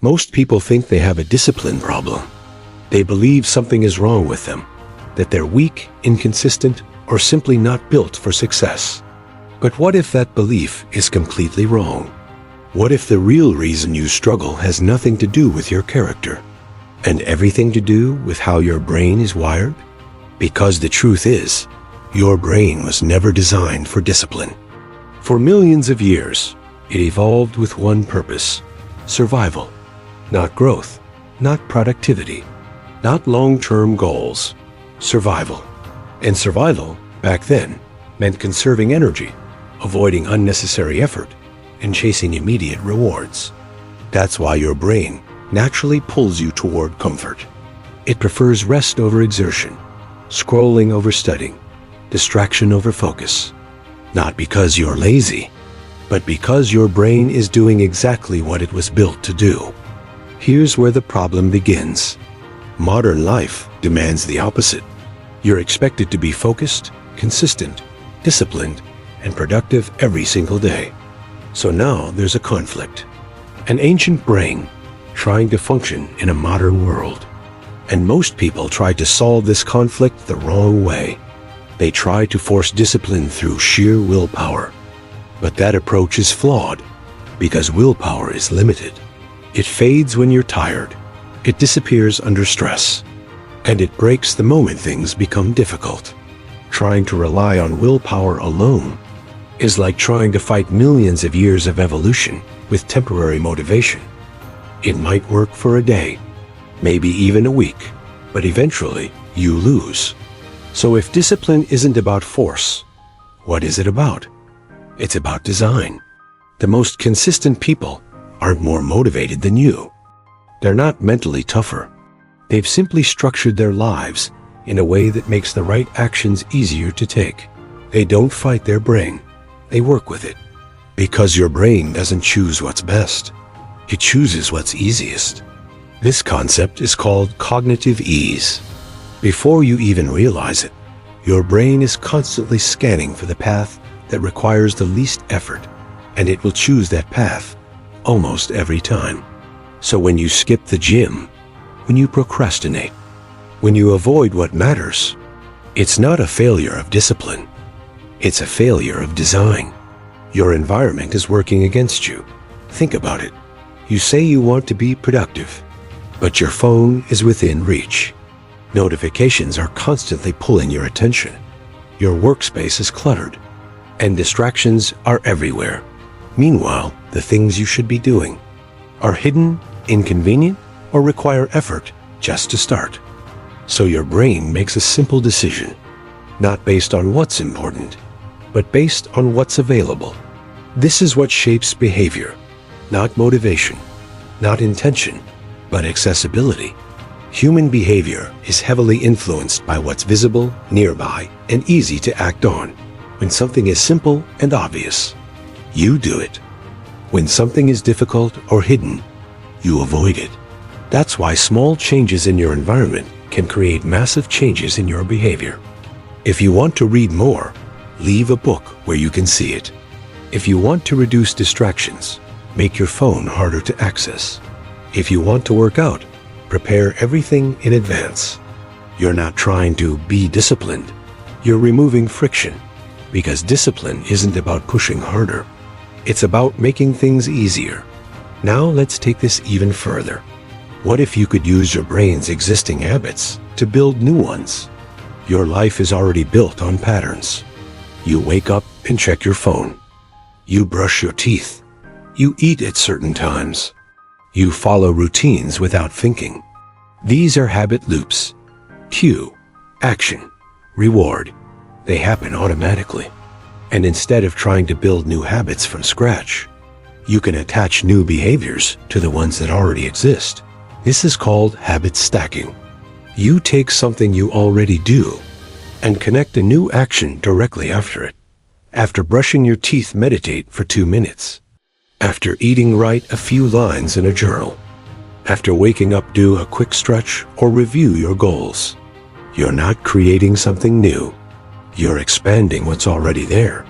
Most people think they have a discipline problem. They believe something is wrong with them, that they're weak, inconsistent, or simply not built for success. But what if that belief is completely wrong? What if the real reason you struggle has nothing to do with your character, and everything to do with how your brain is wired? Because the truth is, your brain was never designed for discipline. For millions of years, it evolved with one purpose: survival. Not growth, not productivity, not long-term goals. Survival. And survival, back then, meant conserving energy, avoiding unnecessary effort, and chasing immediate rewards. That's why your brain naturally pulls you toward comfort. It prefers rest over exertion, scrolling over studying, distraction over focus. Not because you're lazy, but because your brain is doing exactly what it was built to do. Here's where the problem begins. Modern life demands the opposite. You're expected to be focused, consistent, disciplined, and productive every single day. So now there's a conflict. An ancient brain trying to function in a modern world. And most people try to solve this conflict the wrong way. They try to force discipline through sheer willpower. But that approach is flawed, because willpower is limited. It fades when you're tired. It disappears under stress. And it breaks the moment things become difficult. Trying to rely on willpower alone is like trying to fight millions of years of evolution with temporary motivation. It might work for a day, maybe even a week, but eventually you lose. So if discipline isn't about force, what is it about? It's about design. The most consistent people aren't more motivated than you. They're not mentally tougher. They've simply structured their lives in a way that makes the right actions easier to take. They don't fight their brain. They work with it. Because your brain doesn't choose what's best. It chooses what's easiest. This concept is called cognitive ease. Before you even realize it, your brain is constantly scanning for the path that requires the least effort, and it will choose that path almost every time. So when you skip the gym, when you procrastinate, when you avoid what matters, it's not a failure of discipline. It's a failure of design. Your environment is working against you. Think about it. You say you want to be productive, but your phone is within reach. Notifications are constantly pulling your attention. Your workspace is cluttered, and distractions are everywhere. Meanwhile, the things you should be doing are hidden, inconvenient, or require effort just to start. So your brain makes a simple decision, not based on what's important, but based on what's available. This is what shapes behavior, not motivation, not intention, but accessibility. Human behavior is heavily influenced by what's visible, nearby, and easy to act on. When something is simple and obvious, you do it. When something is difficult or hidden, you avoid it. That's why small changes in your environment can create massive changes in your behavior. If you want to read more, leave a book where you can see it. If you want to reduce distractions, make your phone harder to access. If you want to work out, prepare everything in advance. You're not trying to be disciplined. You're removing friction, because discipline isn't about pushing harder. It's about making things easier. Now let's take this even further. What if you could use your brain's existing habits to build new ones? Your life is already built on patterns. You wake up and check your phone. You brush your teeth. You eat at certain times. You follow routines without thinking. These are habit loops. Cue, action, reward. They happen automatically. And instead of trying to build new habits from scratch, you can attach new behaviors to the ones that already exist. This is called habit stacking. You take something you already do and connect a new action directly after it. After brushing your teeth, meditate for 2 minutes. After eating, write a few lines in a journal. After waking up, do a quick stretch or review your goals. You're not creating something new. You're expanding what's already there.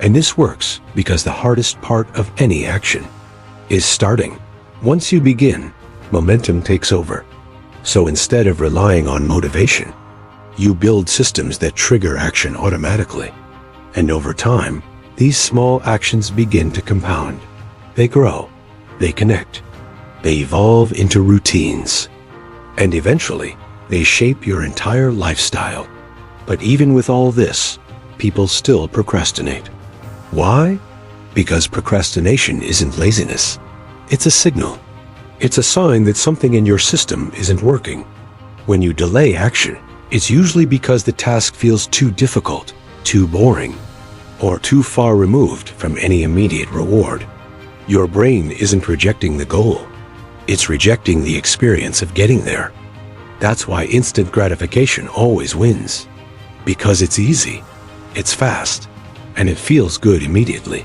And this works because the hardest part of any action is starting, Once you begin, momentum takes over. So instead of relying on motivation, you build systems that trigger action automatically. And over time, these small actions begin to compound. They grow, they connect, they evolve into routines. And eventually, they shape your entire lifestyle. But even with all this, people still procrastinate. Why? Because procrastination isn't laziness. It's a signal. It's a sign that something in your system isn't working. When you delay action, it's usually because the task feels too difficult, too boring, or too far removed from any immediate reward. Your brain isn't rejecting the goal. It's rejecting the experience of getting there. That's why instant gratification always wins. Because it's easy, it's fast, and it feels good immediately.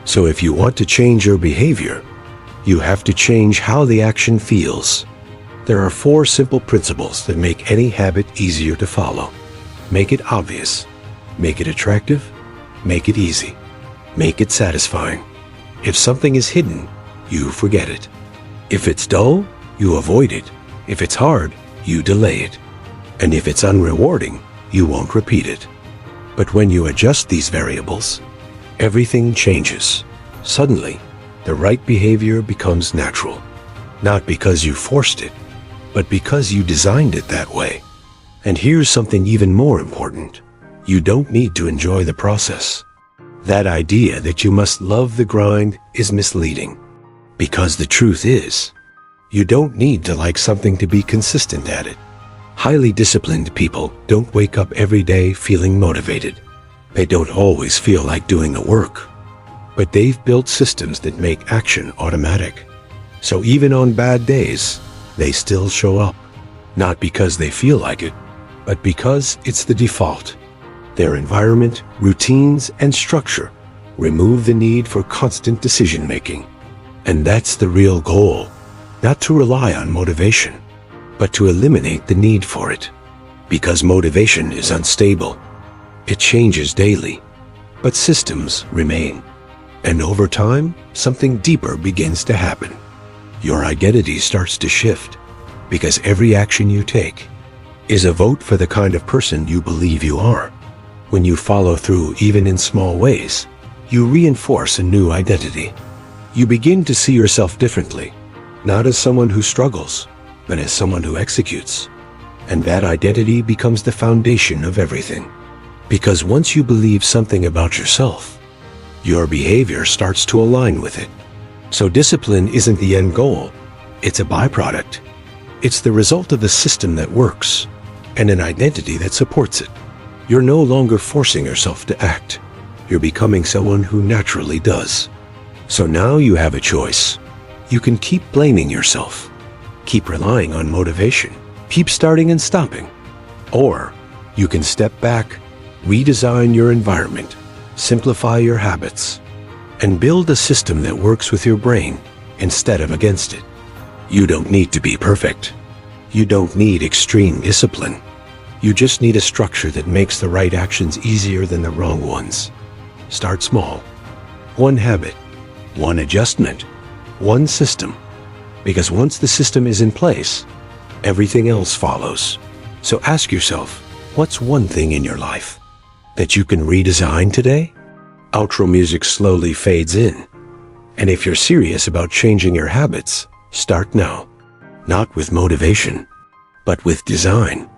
So if you want to change your behavior, you have to change how the action feels. There are 4 simple principles that make any habit easier to follow. Make it obvious. Make it attractive. Make it easy. Make it satisfying. If something is hidden, you forget it. If it's dull, you avoid it. If it's hard, you delay it. And if it's unrewarding, you won't repeat it. But when you adjust these variables, everything changes. Suddenly, the right behavior becomes natural. Not because you forced it, but because you designed it that way. And here's something even more important. You don't need to enjoy the process. That idea that you must love the grind is misleading. Because the truth is, you don't need to like something to be consistent at it. Highly disciplined people don't wake up every day feeling motivated. They don't always feel like doing the work. But they've built systems that make action automatic. So even on bad days, they still show up. Not because they feel like it, but because it's the default. Their environment, routines, and structure remove the need for constant decision-making. And that's the real goal. Not to rely on motivation, but to eliminate the need for it. Because motivation is unstable. It changes daily, but systems remain. And over time, something deeper begins to happen. Your identity starts to shift, because every action you take is a vote for the kind of person you believe you are. When you follow through even in small ways, you reinforce a new identity. You begin to see yourself differently, not as someone who struggles, but as someone who executes. And that identity becomes the foundation of everything. Because once you believe something about yourself, your behavior starts to align with it. So discipline isn't the end goal, it's a byproduct. It's the result of a system that works, and an identity that supports it. You're no longer forcing yourself to act. You're becoming someone who naturally does. So now you have a choice. You can keep blaming yourself, keep relying on motivation, keep starting and stopping. Or you can step back, redesign your environment, simplify your habits, and build a system that works with your brain instead of against it. You don't need to be perfect. You don't need extreme discipline. You just need a structure that makes the right actions easier than the wrong ones. Start small. One habit, one adjustment, one system. Because once the system is in place, everything else follows. So ask yourself, what's one thing in your life that you can redesign today? Outro music slowly fades in. And if you're serious about changing your habits, start now. Not with motivation, but with design.